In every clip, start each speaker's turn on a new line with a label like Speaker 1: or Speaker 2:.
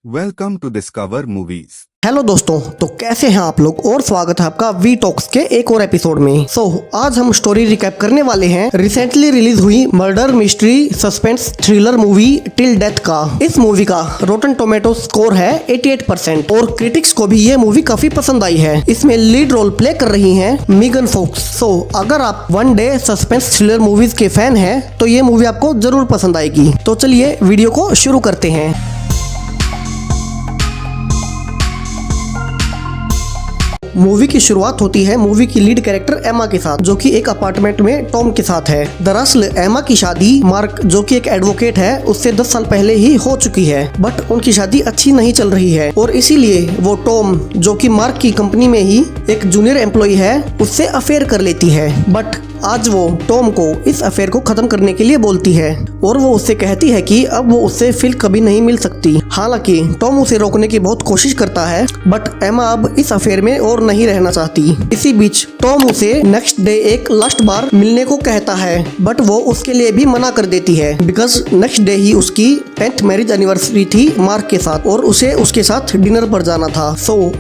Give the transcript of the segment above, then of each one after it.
Speaker 1: Welcome to Discover Movies.
Speaker 2: Hello दोस्तों, तो कैसे हैं आप लोग और स्वागत है आपका वी टॉक्स के एक और एपिसोड में। आज हम स्टोरी रिकैप करने वाले हैं रिसेंटली रिलीज हुई murder mystery suspense thriller movie till death का। इस मूवी का रोटन टोमेटो स्कोर है 88% और क्रिटिक्स को भी ये मूवी काफी पसंद आई है। इसमें लीड रोल प्ले कर रही हैं मीगन फोक्स। अगर आप one day suspense thriller movies के फैन हैं तो ये मूवी आपको जरूर पसंद आएगी। तो चलिए वीडियो को शुरू करते हैं। मूवी की शुरुआत होती है मूवी की लीड कैरेक्टर एमा के साथ, जो कि एक अपार्टमेंट में टॉम के साथ है। दरअसल एमा की शादी मार्क, जो कि एक एडवोकेट है, उससे 10 साल पहले ही हो चुकी है, बट उनकी शादी अच्छी नहीं चल रही है और इसीलिए वो टॉम, जो कि मार्क की कंपनी में ही एक जूनियर एम्प्लॉय है, उससे अफेयर कर लेती है। बट आज वो टॉम को इस अफेयर को खत्म करने के लिए बोलती है और वो उससे कहती है कि अब वो उससे फिर कभी नहीं मिल सकती। हालांकि टॉम उसे रोकने की बहुत कोशिश करता है, बट एमा अब इस अफेयर में और नहीं रहना चाहती। इसी बीच टॉम उसे नेक्स्ट डे एक लास्ट बार मिलने को कहता है, बट वो उसके लिए भी मना कर देती है बिकॉज नेक्स्ट डे ही उसकी 10th मैरिज एनिवर्सरी थी मार्क के साथ और उसे उसके साथ डिनर पर जाना था।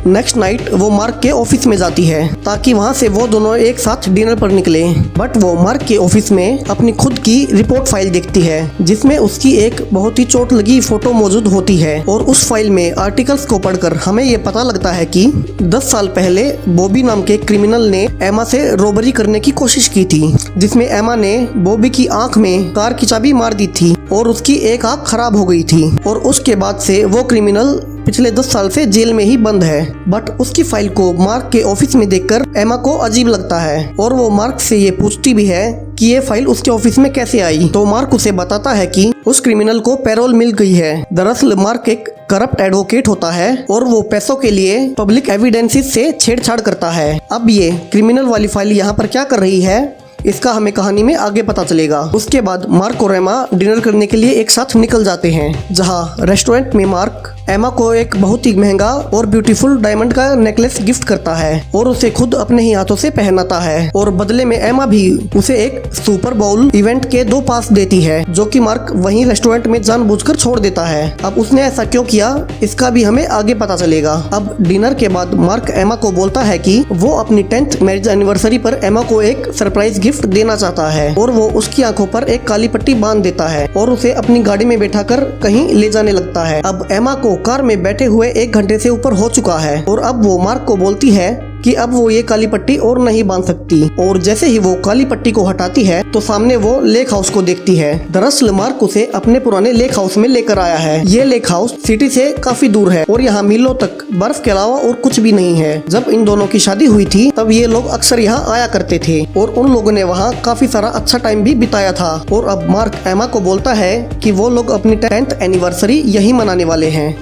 Speaker 2: नेक्स्ट नाइट वो मार्क के ऑफिस में जाती है ताकि वहाँ से वो दोनों एक साथ डिनर पर निकले। बट वो मार्क के ऑफिस में अपनी खुद की रिपोर्ट फाइल देखती है जिसमें उसकी एक बहुत ही चोट लगी फोटो मौजूद होती है और उस फाइल में आर्टिकल्स को पढ़कर हमें ये पता लगता है कि 10 साल पहले बॉबी नाम के क्रिमिनल ने एमा से रॉबरी करने की कोशिश की थी, जिसमें एमा ने बॉबी की आंख में कार की चाबी मार दी थी और उसकी एक आंख खराब हो गई थी और उसके बाद से वो क्रिमिनल पिछले 10 साल से जेल में ही बंद है। बट उसकी फाइल को मार्क के ऑफिस में देखकर एमा को अजीब लगता है और वो मार्क से ये पूछती भी है कि ये फाइल उसके ऑफिस में कैसे आई। तो मार्क उसे बताता है कि उस क्रिमिनल को पैरोल मिल गई है। दरअसल मार्क एक करप्ट एडवोकेट होता है और वो पैसों के लिए पब्लिक एविडेंसेस से छेड़छाड़ करता है। अब ये क्रिमिनल वाली फाइल यहाँ पर क्या कर रही है, इसका हमें कहानी में आगे पता चलेगा। उसके बाद मार्क और एमा डिनर करने के लिए एक साथ निकल जाते हैं, जहां रेस्टोरेंट में मार्क एमा को एक बहुत ही महंगा और ब्यूटीफुल डायमंड का नेकलेस गिफ्ट करता है और उसे खुद अपने ही हाथों से पहनाता है और बदले में एमा भी उसे एक सुपर बाउल इवेंट के 2 पास देती है, जो कि मार्क वहीं रेस्टोरेंट में जानबूझकर छोड़ देता है। अब उसने ऐसा क्यों किया, इसका भी हमें आगे पता चलेगा। अब डिनर के बाद मार्क एमा को बोलता है कि वो अपनी 10th मैरिज एनिवर्सरी पर एमा को एक सरप्राइज गिफ्ट देना चाहता है और वो उसकी आंखों पर एक काली पट्टी बांध देता है और उसे अपनी गाड़ी में बैठाकर कहीं ले जाने लगता है। अब एमा को कार में बैठे हुए 1 घंटे से ऊपर हो चुका है और अब वो मार्क को बोलती है कि अब वो ये काली पट्टी और नहीं बांध सकती और जैसे ही वो काली पट्टी को हटाती है तो सामने वो लेक हाउस को देखती है। दरअसल मार्क उसे अपने पुराने लेक हाउस में लेकर आया है। ये लेक हाउस सिटी से काफी दूर है और यहाँ मीलों तक बर्फ के अलावा और कुछ भी नहीं है। जब इन दोनों की शादी हुई थी तब ये लोग अक्सर यहाँ आया करते थे और उन लोगों ने वहाँ काफी सारा अच्छा टाइम भी बिताया था। और अब मार्क एमा को बोलता है कि वो लोग अपनी 10th एनिवर्सरी यही मनाने वाले हैं।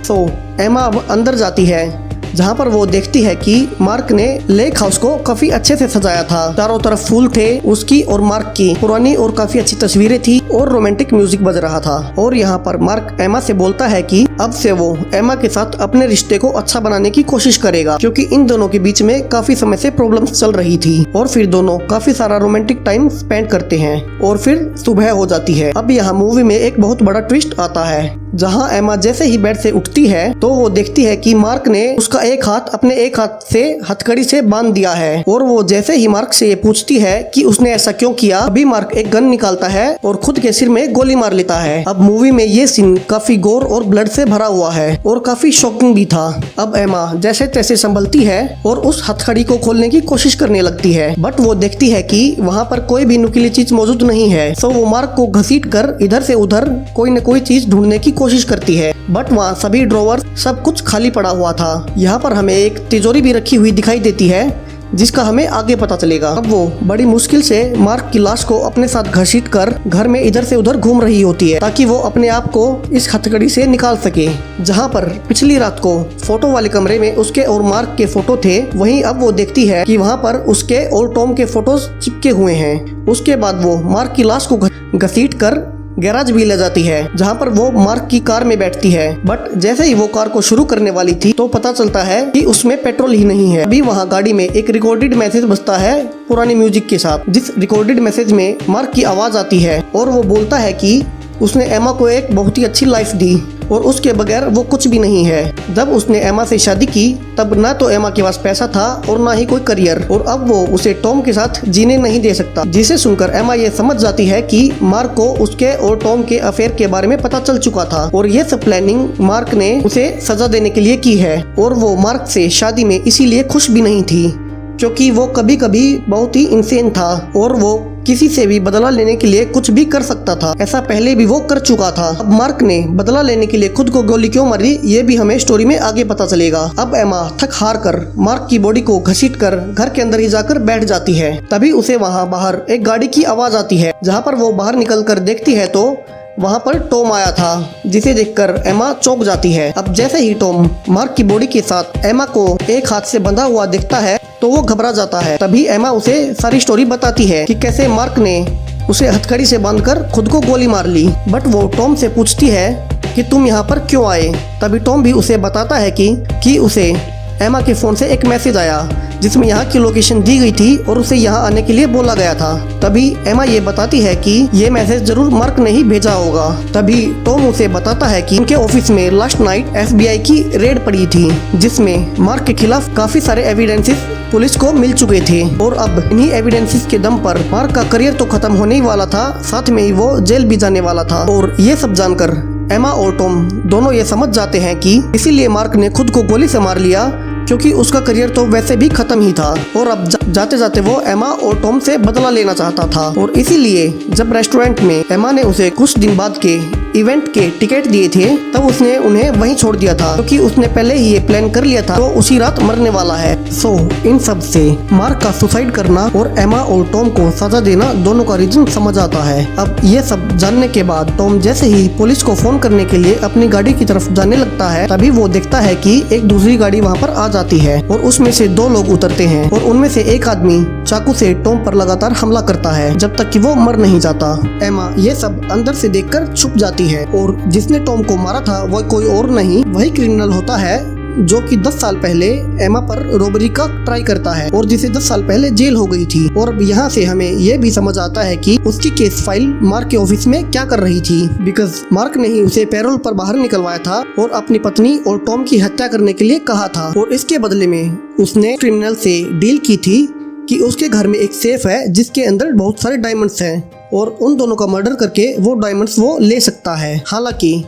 Speaker 2: एमा अब अंदर जाती है जहाँ पर वो देखती है कि मार्क ने लेक हाउस को काफी अच्छे से सजाया था। चारों तरफ फूल थे, उसकी और मार्क की पुरानी और काफी अच्छी तस्वीरें थी और रोमांटिक म्यूजिक बज रहा था। और यहाँ पर मार्क एमा से बोलता है कि अब से वो एमा के साथ अपने रिश्ते को अच्छा बनाने की कोशिश करेगा, क्योंकि इन दोनों के बीच में काफी समय से प्रॉब्लम्स चल रही थी। और फिर दोनों काफी सारा रोमांटिक टाइम स्पेंड करते हैं और फिर सुबह हो जाती है। अब यहाँ मूवी में एक बहुत बड़ा ट्विस्ट आता है, जहाँ एमा जैसे ही बेड से उठती है तो वो देखती है कि मार्क ने उसका एक हाथ अपने एक हाथ से हथकड़ी से बांध दिया है। और वो जैसे ही मार्क से ये पूछती है कि उसने ऐसा क्यों किया, अभी मार्क एक गन निकालता है और खुद के सिर में गोली मार लेता है। अब मूवी में ये सीन काफी गोर और ब्लड से भरा हुआ है और काफी शॉकिंग भी था। अब एमा जैसे तैसे संभलती है और उस हथकड़ी को खोलने की कोशिश करने लगती है, बट वो देखती है कि वहाँ पर कोई भी नुकीली चीज मौजूद नहीं है। वो मार्क को घसीट कर इधर से उधर कोई न कोई चीज ढूंढने की कोशिश करती है, बट वहाँ सभी ड्रॉवर सब कुछ खाली पड़ा हुआ था। यहाँ पर हमें एक तिजोरी भी रखी हुई दिखाई देती है जिसका हमें आगे पता चलेगा। अब वो बड़ी मुश्किल से मार्क की लाश को अपने साथ घसीट कर घर में इधर से उधर घूम रही होती है ताकि वो अपने आप को इस हथकड़ी से निकाल सके। जहाँ पर पिछली रात को फोटो वाले कमरे में उसके और मार्क के फोटो थे, वहीं अब वो देखती है कि वहाँ पर उसके और टॉम के फोटोज चिपके हुए हैं। उसके बाद वो मार्क की लाश को घसीट कर गैराज भी ले जाती है, जहाँ पर वो मार्क की कार में बैठती है। बट जैसे ही वो कार को शुरू करने वाली थी तो पता चलता है कि उसमें पेट्रोल ही नहीं है। अभी वहाँ गाड़ी में एक रिकॉर्डेड मैसेज बजता है पुरानी म्यूजिक के साथ, जिस रिकॉर्डेड मैसेज में मार्क की आवाज आती है और वो बोलता है कि उसने एमा को एक बहुत ही अच्छी लाइफ दी और उसके बगैर वो कुछ भी नहीं है। जब उसने एमा से शादी की तब ना तो एमा के पास पैसा था और ना ही कोई करियर, और अब वो उसे टॉम के साथ जीने नहीं दे सकता। जिसे सुनकर एमा ये समझ जाती है कि मार्क को उसके और टॉम के अफेयर के बारे में पता चल चुका था और ये सब प्लानिंग मार्क ने उसे सजा देने के लिए की है। और वो मार्क से शादी में इसीलिए खुश भी नहीं थी क्योंकि वो कभी कभी बहुत ही इंसेन था और वो किसी से भी बदला लेने के लिए कुछ भी कर सकता था। ऐसा पहले भी वो कर चुका था। अब मार्क ने बदला लेने के लिए खुद को गोली क्यों मारी ये भी हमें स्टोरी में आगे पता चलेगा। अब एमा थक हार कर मार्क की बॉडी को घसीट कर घर के अंदर ही जाकर बैठ जाती है। तभी उसे वहाँ बाहर एक गाड़ी की आवाज आती है। जहाँ पर वो बाहर निकल कर देखती है तो वहाँ पर टॉम आया था, जिसे देखकर एमा चौंक जाती है। अब जैसे ही टॉम मार्क की बॉडी के साथ एमा को एक हाथ से बंधा हुआ दिखता है तो वो घबरा जाता है। तभी एमा उसे सारी स्टोरी बताती है कि कैसे मार्क ने उसे हथकड़ी से बांधकर खुद को गोली मार ली। बट वो टॉम से पूछती है कि तुम यहाँ पर क्यों आए। तभी टॉम भी उसे बताता है कि उसे एमा के फोन से एक मैसेज आया जिसमें यहाँ की लोकेशन दी गई थी और उसे यहाँ आने के लिए बोला गया था। तभी एमा ये बताती है कि ये मैसेज जरूर मार्क ने ही भेजा होगा। तभी टॉम उसे बताता है कि उनके ऑफिस में लास्ट नाइट FBI की रेड पड़ी थी जिसमें मार्क के खिलाफ काफी सारे एविडेंसेस पुलिस को मिल चुके थे और अब इन्हीं एविडेंसेस के दम पर मार्क का करियर तो खत्म होने ही वाला था, साथ में ही वो जेल भी जाने वाला था। और ये सब जानकर एमा और टॉम दोनों ये समझ जाते हैं कि इसीलिए मार्क ने खुद को गोली से मार लिया क्योंकि उसका करियर तो वैसे भी खत्म ही था और अब जाते जाते वो एमा और टॉम से बदला लेना चाहता था। और इसीलिए जब रेस्टोरेंट में एमा ने उसे कुछ दिन बाद के इवेंट के टिकट दिए थे तब उसने उन्हें वहीं छोड़ दिया था क्योंकि उसने पहले ही ये प्लान कर लिया था तो उसी रात मरने वाला है। सो इन सब से मार्क का सुसाइड करना और एमा और टॉम को सजा देना दोनों का रीजन समझ आता है। अब ये सब जानने के बाद टॉम जैसे ही पुलिस को फोन करने के लिए अपनी गाड़ी की तरफ जाने लगता है तभी वो देखता है कि एक दूसरी गाड़ी वहाँ पर आ जाती है और उसमें से 2 लोग उतरते हैं और उनमें से एक आदमी चाकू से टॉम पर लगातार हमला करता है जब तक कि वो मर नहीं जाता। एमा ये सब अंदर से देखकर छुप जाती है और जिसने टॉम को मारा था वह कोई और नहीं वही क्रिमिनल होता है जो कि 10 साल पहले एमा पर रॉबरी का ट्राई करता है और जिसे 10 साल पहले जेल हो गई थी। और अब यहाँ से हमें ये भी समझ आता है कि उसकी केस फाइल मार्क के ऑफिस में क्या कर रही थी, बिकॉज मार्क ने ही उसे पैरोल पर बाहर निकलवाया था और अपनी पत्नी और टॉम की हत्या करने के लिए कहा था और इसके बदले में उसने क्रिमिनल से डील की थी कि उसके घर में एक सेफ है जिसके अंदर बहुत सारे डायमंड्स हैं और उन दोनों का मर्डर करके वो डायमंड्स वो ले सकता है। हालांकि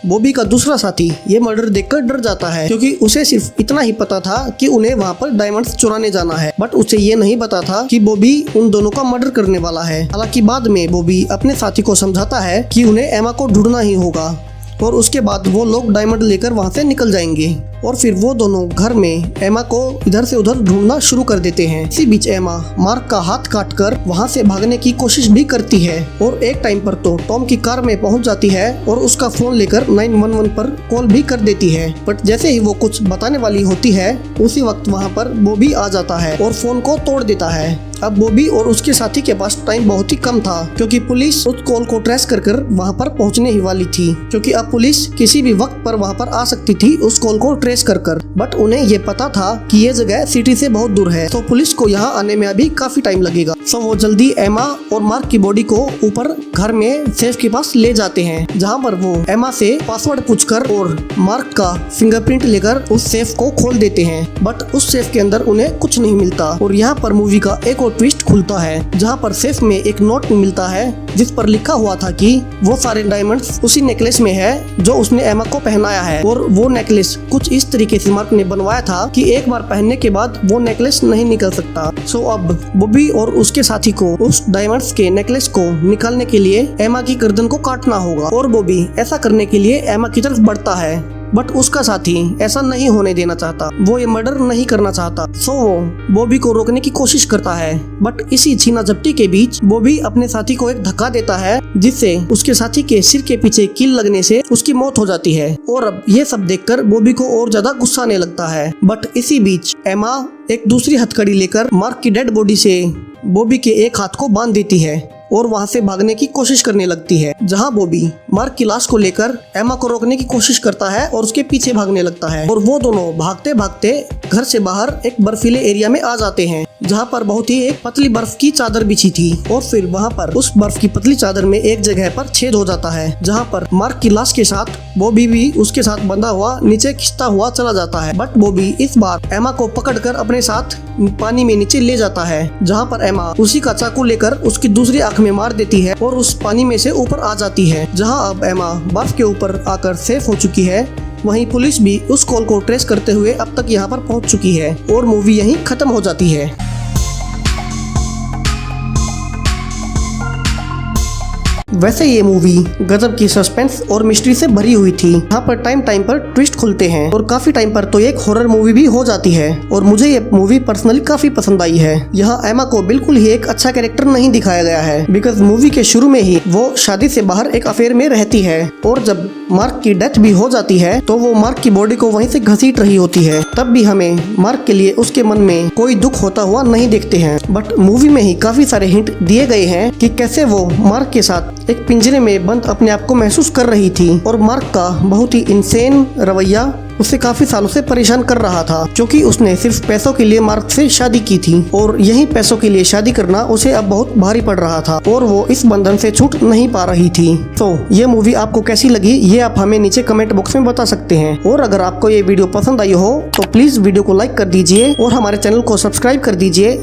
Speaker 2: बॉबी का दूसरा साथी ये मर्डर देखकर डर जाता है क्योंकि उसे सिर्फ इतना ही पता था कि उन्हें वहाँ पर डायमंड्स चुराने जाना है, बट उसे ये नहीं पता था कि बॉबी उन दोनों का मर्डर करने वाला है। हालांकि बाद में बॉबी अपने साथी को समझाता है कि उन्हें एमा को ढूंढना ही होगा और उसके बाद वो लोग डायमंड लेकर वहाँ से निकल जाएंगे और फिर वो दोनों घर में एमा को इधर से उधर ढूंढना शुरू कर देते हैं। इसी बीच एमा मार्क का हाथ काटकर वहाँ से भागने की कोशिश भी करती है और एक टाइम पर तो टॉम की कार में पहुँच जाती है और उसका फोन लेकर 911 पर कॉल भी कर देती है। बट जैसे ही वो कुछ बताने वाली होती है उसी वक्त वहाँ पर बॉबी आ जाता है और फोन को तोड़ देता है। अब बॉबी और उसके साथी के पास टाइम बहुत ही कम था क्योंकि पुलिस उस कॉल को ट्रेस कर वहाँ पर पहुँचने ही वाली थी, क्योंकि अब पुलिस किसी भी वक्त पर वहाँ पर आ सकती थी उस कॉल को ट्रेस कर। बट उन्हें ये पता था कि ये जगह सिटी से बहुत दूर है तो पुलिस को यहाँ आने में अभी काफी टाइम लगेगा। सो वो जल्दी एमा और मार्क की बॉडी को ऊपर घर में सेफ के पास ले जाते हैं जहाँ पर वो एमा से पासवर्ड पूछकर और मार्क का फिंगरप्रिंट लेकर उस सेफ को खोल देते हैं। बट उस सेफ के अंदर उन्हें कुछ नहीं मिलता और यहाँ पर मूवी का एक और ट्विस्ट खुलता है जहाँ पर सेफ में एक नोट मिलता है जिस पर लिखा हुआ था कि वो सारे डायमंड्स उसी नेकलेस में है जो उसने एमा को पहनाया है और वो नेकलेस कुछ इस तरीके से मार्क ने बनवाया था कि एक बार पहनने के बाद वो नेकलेस नहीं निकल सकता। सो अब बॉबी और उसके साथी को उस डायमंड्स के नेकलेस को निकालने के लिए एमा की गर्दन को काटना होगा और बॉबी ऐसा करने के लिए एमा की तरफ बढ़ता है, बट उसका साथी ऐसा नहीं होने देना चाहता, वो ये मर्डर नहीं करना चाहता। सो वो बॉबी को रोकने की कोशिश करता है, बट इसी छीना झपटी के बीच बॉबी अपने साथी को एक धक्का देता है जिससे उसके साथी के सिर के पीछे कील लगने से उसकी मौत हो जाती है। और अब ये सब देखकर बॉबी को और ज्यादा गुस्सा आने लगता है। बट इसी बीच एमा एक दूसरी हथकड़ी लेकर मार्क की डेड बॉडी से बॉबी के एक हाथ को बांध देती है और वहाँ से भागने की कोशिश करने लगती है, जहाँ बॉबी मार्क की लाश को लेकर एमा को रोकने की कोशिश करता है और उसके पीछे भागने लगता है और वो दोनों भागते भागते घर से बाहर एक बर्फीले एरिया में आ जाते हैं, जहाँ पर बहुत ही एक पतली बर्फ की चादर बिछी थी और फिर वहाँ पर उस बर्फ की पतली चादर में एक जगह पर छेद हो जाता है, जहाँ पर मार्क की लाश के साथ बॉबी भी उसके साथ बंधा हुआ नीचे खिंचता हुआ चला जाता है। बट बॉबी इस बार एमा को पकड़कर अपने साथ पानी में नीचे ले जाता है, जहाँ पर एमा उसी का चाकू लेकर उसकी दूसरी आंख में मार देती है और उस पानी में से ऊपर आ जाती है, जहाँ अब एमा बर्फ के ऊपर आकर सेफ हो चुकी है। वहीं पुलिस भी उस कॉल को ट्रेस करते हुए अब तक यहाँ पर पहुँच चुकी है और मूवी यहीं खत्म हो जाती है। वैसे ये मूवी गजब की सस्पेंस और मिस्ट्री से भरी हुई थी। यहाँ पर टाइम पर ट्विस्ट खुलते हैं और काफी टाइम पर तो एक हॉरर मूवी भी हो जाती है और मुझे ये मूवी पर्सनली काफी पसंद आई है। यहाँ एमा को बिल्कुल ही एक अच्छा कैरेक्टर नहीं दिखाया गया है, बिकॉज मूवी के शुरू में ही वो शादी से बाहर एक अफेयर में रहती है और जब मार्क की डेथ भी हो जाती है तो वो मार्क की बॉडी को वहीं से घसीट रही होती है, तब भी हमें मार्क के लिए उसके मन में कोई दुख होता हुआ नहीं देखते हैं। बट मूवी में ही काफी सारे हिंट दिए गए हैं कि कैसे वो मार्क के साथ एक पिंजरे में बंद अपने आप को महसूस कर रही थी और मार्क का बहुत ही इंसेन रवैया उसे काफी सालों से परेशान कर रहा था, क्योंकि उसने सिर्फ पैसों के लिए मार्क से शादी की थी और यही पैसों के लिए शादी करना उसे अब बहुत भारी पड़ रहा था और वो इस बंधन से छूट नहीं पा रही थी। तो ये मूवी आपको कैसी लगी ये आप हमें नीचे कमेंट बॉक्स में बता सकते हैं और अगर आपको ये वीडियो पसंद आई हो तो प्लीज वीडियो को लाइक कर दीजिए और हमारे चैनल को सब्सक्राइब कर दीजिए